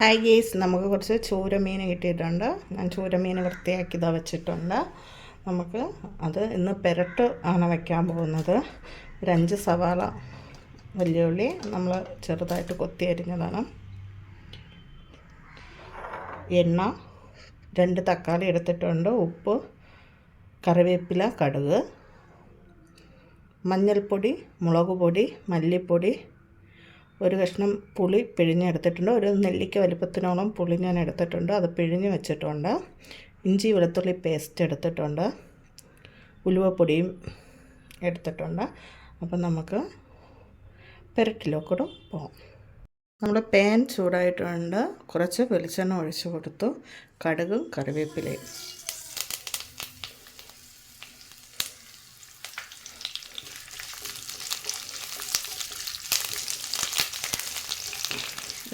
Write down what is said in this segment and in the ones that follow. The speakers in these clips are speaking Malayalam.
ഹായ് ഗേസ്, നമുക്ക് കുറച്ച് ചൂരമീൻ കിട്ടിയിട്ടുണ്ട്. ഞാൻ ചൂരമീൻ വൃത്തിയാക്കി ഇതാ വെച്ചിട്ടുണ്ട്. നമുക്ക് അത് ഇന്ന് പെരട്ട് ആണ് വയ്ക്കാൻ പോകുന്നത്. ഒരു 5 സവാള വലിയ ഉള്ളി നമ്മൾ ചെറുതായിട്ട് കൊത്തി അരിഞ്ഞതാണ്, എണ്ണ, 2 തക്കാളി എടുത്തിട്ടുണ്ട്, ഉപ്പ്, കറിവേപ്പില, കടുക്, മഞ്ഞൾപ്പൊടി, മുളക് പൊടി, മല്ലിപ്പൊടി, ഒരു കഷ്ണം പുളി പിഴിഞ്ഞെടുത്തിട്ടുണ്ട്. ഒരു നെല്ലിക്ക വലിപ്പത്തിനോളം പുളി ഞാൻ എടുത്തിട്ടുണ്ട്, അത് പിഴിഞ്ഞ് വെച്ചിട്ടുണ്ട്. ഇഞ്ചി വെളുത്തുള്ളി പേസ്റ്റ് എടുത്തിട്ടുണ്ട്, ഉലുവപ്പൊടിയും എടുത്തിട്ടുണ്ട്. അപ്പം നമുക്ക് പെരട്ടിലോട്ട് പോകാം. നമ്മുടെ പാൻ ചൂടായിട്ടുണ്ട്. കുറച്ച് വെളിച്ചെണ്ണ ഒഴിച്ച് കൊടുത്തു. കടുകും കറിവേപ്പിലയും.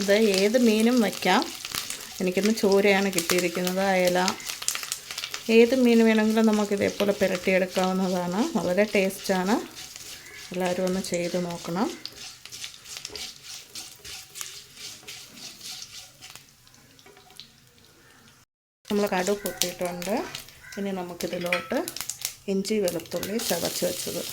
ഇത് ഏത് മീനും വയ്ക്കാം. എനിക്കിന്ന് ചൂരയാണ് കിട്ടിയിരിക്കുന്നത്. അയല, ഏത് മീൻ വേണമെങ്കിലും നമുക്കിതേപോലെ പുരട്ടിയെടുക്കാവുന്നതാണ്. വളരെ ടേസ്റ്റാണ്. എല്ലാവരും ഒന്ന് ചെയ്ത് നോക്കണം. നമ്മൾ കടുക് പൊട്ടിയിട്ടുണ്ട്. ഇനി നമുക്കിതിലോട്ട് ഇഞ്ചി വെളുത്തുള്ളി ചതച്ച് വെച്ചത്,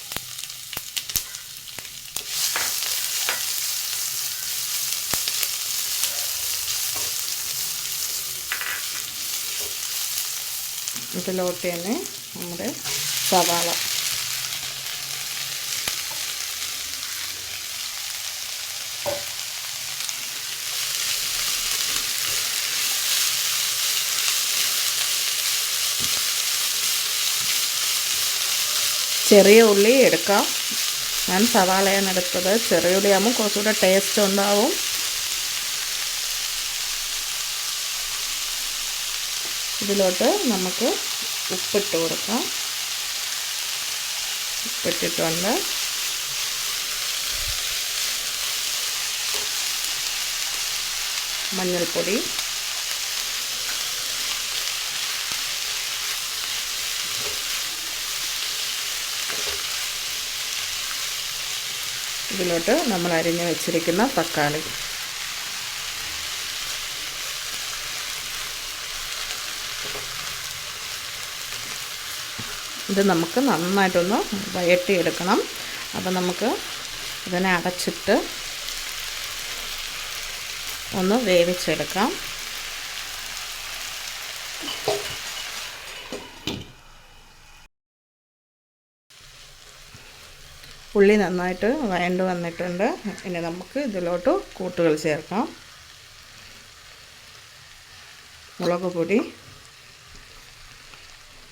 ഇതിലോട്ട് തന്നെ നമ്മുടെ സവാള, ചെറിയ ഉള്ളി എടുക്കാം. ഞാൻ സവാളയാണ് എടുത്തത്. ചെറിയ ഉള്ളിയാകുമ്പോൾ കുറച്ചുകൂടെ ടേസ്റ്റ് ഉണ്ടാവും. ഇതിലോട്ട് നമുക്ക് ഉപ്പിട്ട് കൊടുക്കാം. ഉപ്പിട്ടിട്ടുണ്ട്. മഞ്ഞൾപ്പൊടി, ഇതിലോട്ട് നമ്മൾ അരിഞ്ഞ് വെച്ചിരിക്കുന്ന തക്കാളി, ഇത് നമുക്ക് നന്നായിട്ടൊന്ന് വഴറ്റിയെടുക്കണം. അപ്പോൾ നമുക്ക് ഇതിനെ അടച്ചിട്ട് ഒന്ന് വേവിച്ചെടുക്കാം. ഉള്ളി നന്നായിട്ട് വഴണ്ട് വന്നിട്ടുണ്ട്. ഇനി നമുക്ക് ഇതിലോട്ട് കൂട്ടുകൾ ചേർക്കാം. മുളക് പൊടി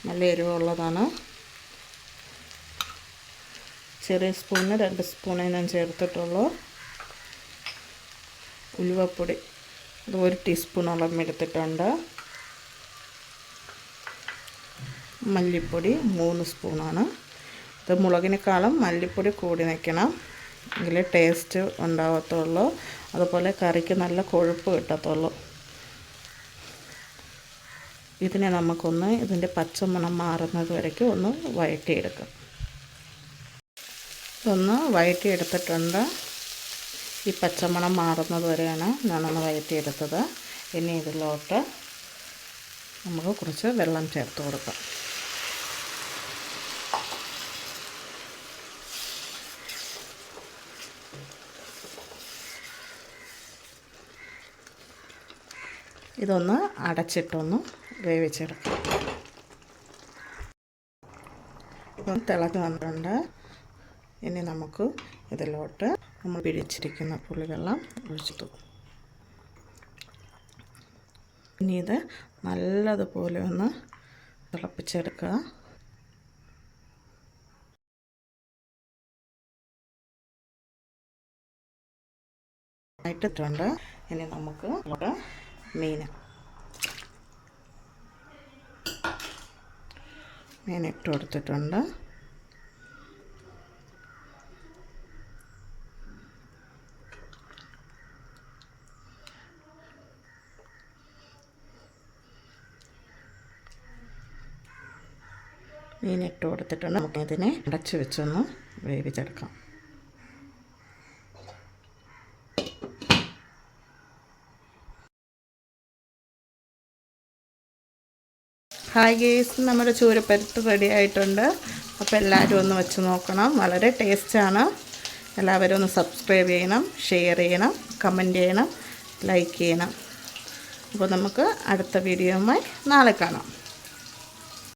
നല്ല എരിവുള്ളതാണ്. ചെറിയ സ്പൂണിന് 2 സ്പൂണേ ഞാൻ ചേർത്തിട്ടുള്ളൂ. ഉലുവപ്പൊടി അത് 1 ടീസ്പൂണോളം എടുത്തിട്ടുണ്ട്. മല്ലിപ്പൊടി 3 സ്പൂണാണ്. ഇത് മുളകിനേക്കാളും മല്ലിപ്പൊടി കൂടി നിൽക്കണം, എങ്കിലേ ടേസ്റ്റ് ഉണ്ടാകത്തുള്ളൂ. അതുപോലെ കറിക്ക് നല്ല കൊഴുപ്പ് കിട്ടത്തുള്ളൂ. ഇതിനെ നമുക്കൊന്ന് ഇതിൻ്റെ പച്ചമണം മാറുന്നത് വരയ്ക്കും ഒന്ന് വഴറ്റിയെടുക്കാം. ഇതൊന്ന് വഴറ്റിയെടുത്തിട്ടുണ്ട്. ഈ പച്ചമണം മാറുന്നത് വരെയാണ് ഞാനൊന്ന് വഴറ്റിയെടുത്തത്. ഇനി ഇതിലോട്ട് നമുക്ക് കുറച്ച് വെള്ളം ചേർത്ത് കൊടുക്കാം. ഇതൊന്ന് അടച്ചിട്ടൊന്ന് വേവിച്ചെടുക്കാം. ഇപ്പം തിളച്ച് വന്നിട്ടുണ്ട്. ഇനി നമുക്ക് ഇതിലോട്ട് നമ്മൾ പിഴിച്ചിരിക്കുന്ന പുളിവെള്ളം ഒഴിച്ചിട്ടു. ഇനി ഇത് നല്ലതുപോലെ ഒന്ന് തിളപ്പിച്ചെടുക്കുക. ഇട്ടിട്ടുണ്ട്. ഇനി നമുക്ക് ഇവിടെ മീൻ ഇട്ട് കൊടുത്തിട്ടുണ്ട്. മീനിട്ട് കൊടുത്തിട്ടുണ്ട്. നമുക്കിതിനെ അടച്ച് വെച്ചൊന്ന് വേവിച്ചെടുക്കാം. ഹായ് ഗേസ്, നമ്മുടെ ചൂരപ്പരുത്ത് റെഡി ആയിട്ടുണ്ട്. അപ്പോൾ എല്ലാവരും ഒന്ന് വെച്ച് നോക്കണം. വളരെ ടേസ്റ്റാണ്. എല്ലാവരും ഒന്ന് സബ്സ്ക്രൈബ് ചെയ്യണം, ഷെയർ ചെയ്യണം, കമൻറ്റ് ചെയ്യണം, ലൈക്ക് ചെയ്യണം. അപ്പോൾ നമുക്ക് അടുത്ത വീഡിയോയുമായി നാളെ കാണാം.